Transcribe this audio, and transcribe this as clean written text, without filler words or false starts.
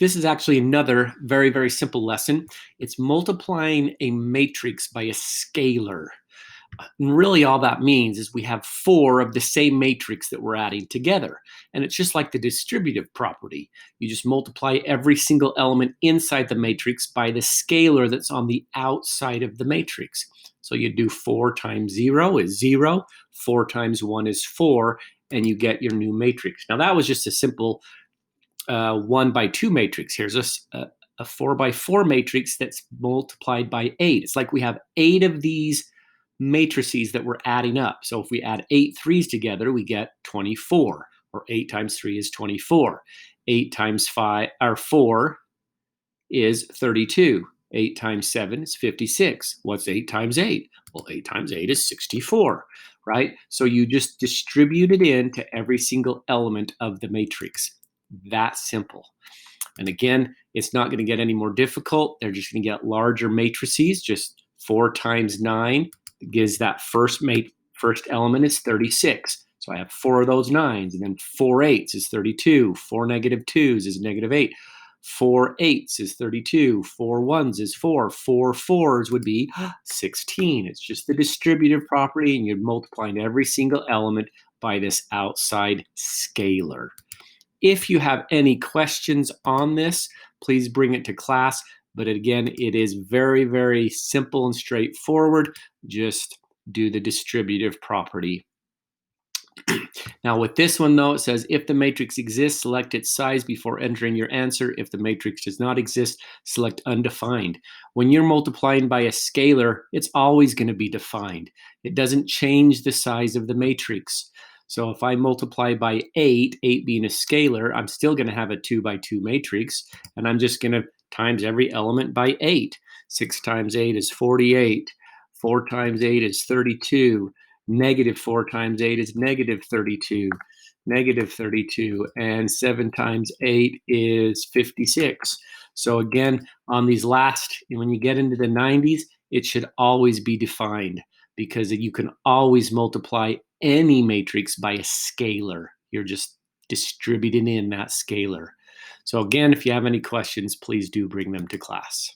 This is actually another very, very simple lesson. It's multiplying a matrix by a scalar. And really all that means is we have 4 of the same matrix that we're adding together. And it's just like the distributive property. You just multiply every single element inside the matrix by the scalar that's on the outside of the matrix. So you do 4 times 0 is 0, 4 times 1 is 4, and you get your new matrix. Now that was just a simple 1 by 2 matrix. Here's a 4 by 4 matrix that's multiplied by 8. It's like we have 8 of these matrices that we're adding up. So if we add 8 threes together, we get 24, or 8 times 3 is 24. 8 times 5 or 4 is 32. 8 times 7 is 56. What's 8 times 8? Well, 8 times 8 is 64, right? So you just distribute it into every single element of the matrix. That simple. And again, it's not going to get any more difficult. They're just going to get larger matrices. Just 4 times 9 gives that first element is 36. So I have 4 of those 9s, and then 4 8s is 32. 4 negative 2s is negative 8. 4 8s is 32. 4 1s is 4. 4 4s would be 16. It's just the distributive property, and you're multiplying every single element by this outside scalar. If you have any questions on this, please bring it to class. But again, it is very, very simple and straightforward. Just do the distributive property. Now with this one though, it says if the matrix exists, select its size before entering your answer. If the matrix does not exist, select undefined. When you're multiplying by a scalar, it's always going to be defined. It doesn't change the size of the matrix. So if I multiply by 8, 8 being a scalar, I'm still going to have a 2 by 2 matrix, and I'm just going to times every element by 8. 6 times 8 is 48. 4 times 8 is 32. Negative 4 times 8 is negative 32. Negative 32. And 7 times 8 is 56. So again, on these last, when you get into the 90s, it should always be defined, because you can always multiply any matrix by a scalar. You're just distributing in that scalar. So again, if you have any questions, please do bring them to class.